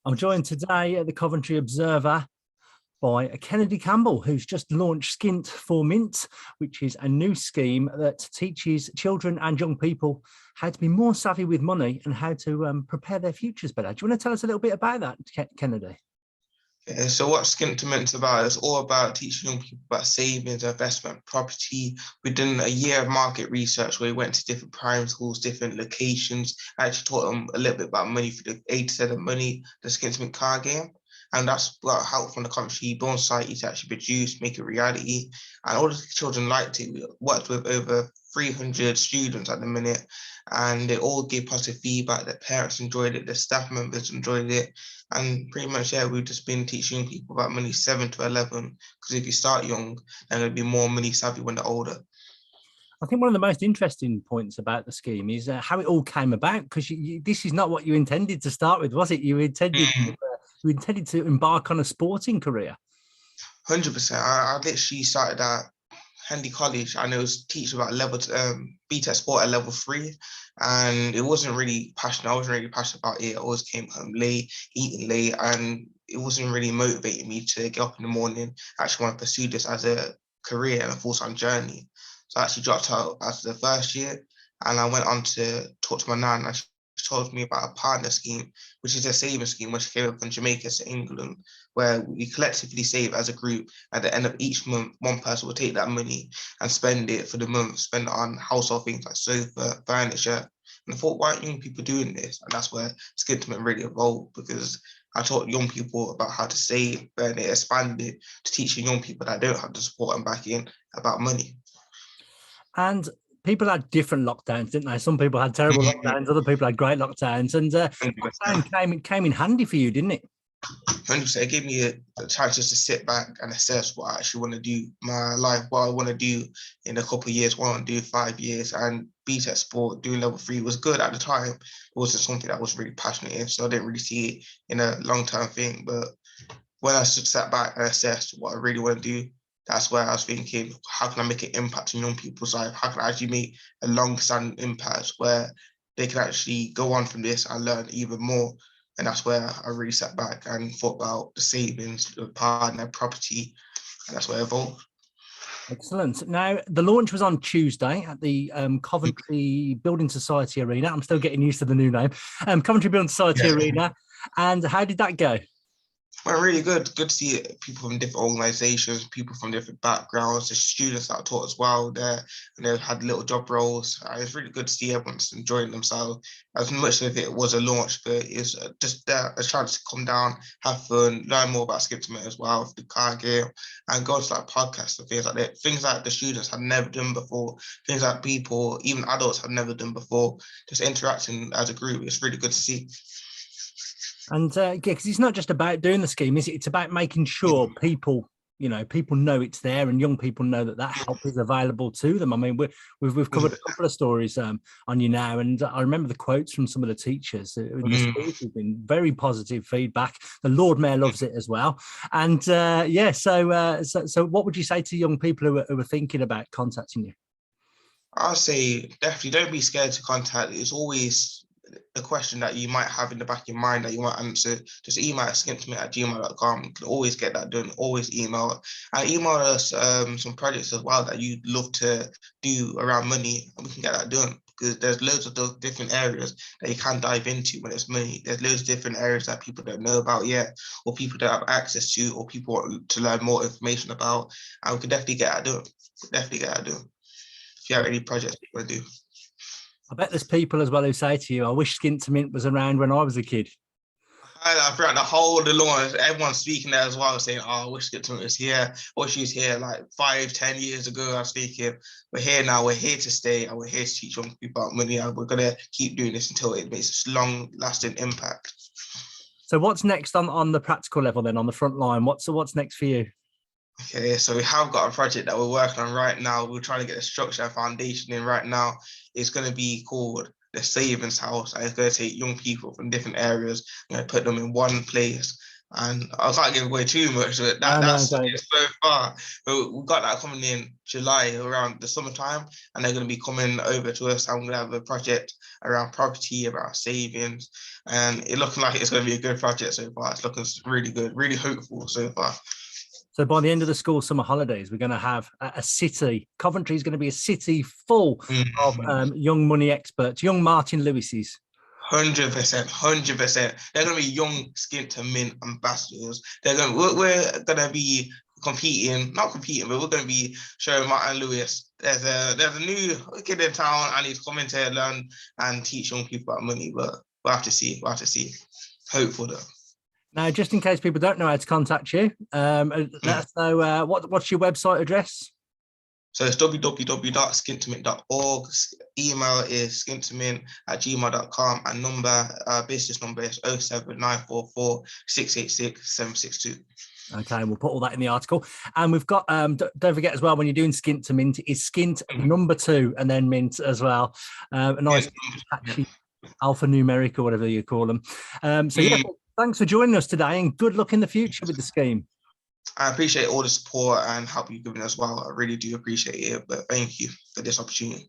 I'm joined today at the Coventry Observer by Kennedy Campbell, who's just launched Skint2Mint, which is a new scheme that teaches children and young people how to be more savvy with money and how to prepare their futures better. Do you want to tell us a little bit about that, Kennedy? Yeah, so what Skint2Mint is about, it's all about teaching young people about savings, investment, property. We did a year of market research where we went to different primary schools, different locations. I actually taught them a little bit about money for the A to Z of money, the Skint2Mint card game. And that's got help from the Coventry Building Society to actually produce, make it reality. And all the children liked it. We worked with over 300 students at the minute, and they all gave positive feedback. Their parents enjoyed it, their staff members enjoyed it. And pretty much, yeah, we've just been teaching people about money 7 to 11, because if you start young, then there'll be more money savvy when they're older. I think one of the most interesting points about the scheme is how it all came about, because this is not what you intended to start with, was it? You intended to embark on a sporting career. 100%. I literally started at Kennedy College, and it was teaching about BTEC sport at level 3, and it wasn't really passionate. I wasn't really passionate about it. I always came home late, eating late, and it wasn't really motivating me to get up in the morning. I actually want to pursue this as a career and a full-time journey. So I actually dropped out after the first year, and I went on to talk to my nan, and she told me about a partner scheme, which is a savings scheme which came up from Jamaica to England, where we collectively save as a group. At the end of each month, one person will take that money and spend it for the month, spend it on household things like sofa, furniture. And I thought, why aren't young people doing this? And that's where Skint2Mint really evolved, because I taught young people about how to save, and it expanded to teaching young people that don't have the support and backing about money. And people had different lockdowns, didn't they? Some people had terrible lockdowns, other people had great lockdowns, and lockdown came in handy for you, didn't it? 100%. It gave me a chance just to sit back and assess what I actually want to do in my life, what I want to do in a couple of years, what I want to do 5 years. And BTEC sport, doing level 3 was good at the time. It wasn't something that I was really passionate in, so I didn't really see it in a long-term thing. But when I sat back and assessed what I really want to do, that's where I was thinking, how can I make an impact in young people's life? How can I actually make a long-standing impact where they can actually go on from this and learn even more? And that's where I really sat back and thought about the savings, the partner, property, and that's where it evolved. Excellent. Now, the launch was on Tuesday at the Coventry Building Society Arena. I'm still getting used to the new name. Coventry Building Society Arena. And how did that go? Well, really good. Good to see people from different organisations, people from different backgrounds, the students that I taught as well there, and they had little job roles. It's really good to see everyone's enjoying themselves. As much as it was a launch, but it's just a chance to come down, have fun, learn more about Skint2Mint as well, the card game, and go to like podcasts and things like that. Things that the students had never done before, things that people, even adults, have never done before. Just interacting as a group, it's really good to see. And yeah, because it's not just about doing the scheme, is it? It's about making sure people know it's there, and young people know that help is available to them. I mean, we've covered a couple of stories on you now, and I remember the quotes from some of the teachers in the schools have been very positive feedback. The Lord Mayor loves it as well, and yeah. So what would you say to young people who are thinking about contacting you? I'll say definitely don't be scared to contact. It's always a question that you might have in the back of your mind that you want to answer. Just email at skint2mint@gmail.com. You can always get that done. Always email. And email us some projects as well that you'd love to do around money, and we can get that done. Because there's loads of those different areas that you can dive into when it's money. There's loads of different areas that people don't know about yet, or people don't have access to, or people want to learn more information about. And we can definitely get that done. If you have any projects you want to do. I bet there's people as well who say to you, I wish Skint2Mint was around when I was a kid. Throughout the whole of the launch, everyone's speaking there as well, saying, oh, I wish Skint2Mint was here. Or she was here like 5-10 years ago. I was speaking, we're here now, we're here to stay, and we're here to teach young people about money, and we're going to keep doing this until it makes a long-lasting impact. So what's next on the practical level then, on the front line? What's next for you? Okay, so we have got a project that we're working on right now. We're trying to get the structure and foundation in right now. It's going to be called the Savings House, and it's going to take young people from different areas, put them in one place, And I can't give away too much, but No, that's don't. it so far. But we've got that coming in July around the summertime, and they're going to be coming over to us, and we'll have a project around property, around savings, and it's looking like it's going to be a good project so far. It's looking really good, really hopeful so far. So by the end of the school summer holidays, we're going to have a city. Coventry is going to be a city full of young money experts, young Martin Lewises. 100%, 100%. They're going to be young Skint2Mint ambassadors. We're going to be not competing, but we're going to be showing Martin Lewis there's a new kid in town and he's coming to learn and teach young people about money. But we'll have to see. Hopeful though. Now, just in case people don't know how to contact you, let us know what's your website address. So it's www.skint2mint.org. Email is skint2mint@gmail.com, and business number is 07944 686 762. Okay, we'll put all that in the article. And we've got, don't forget as well, when you're doing Skint2Mint, it's Skint number 2 and then Mint as well. A nice catchy alphanumeric or whatever you call them. Yeah, thanks for joining us today and good luck in the future with the scheme. I appreciate all the support and help you've given as well. I really do appreciate it, but thank you for this opportunity.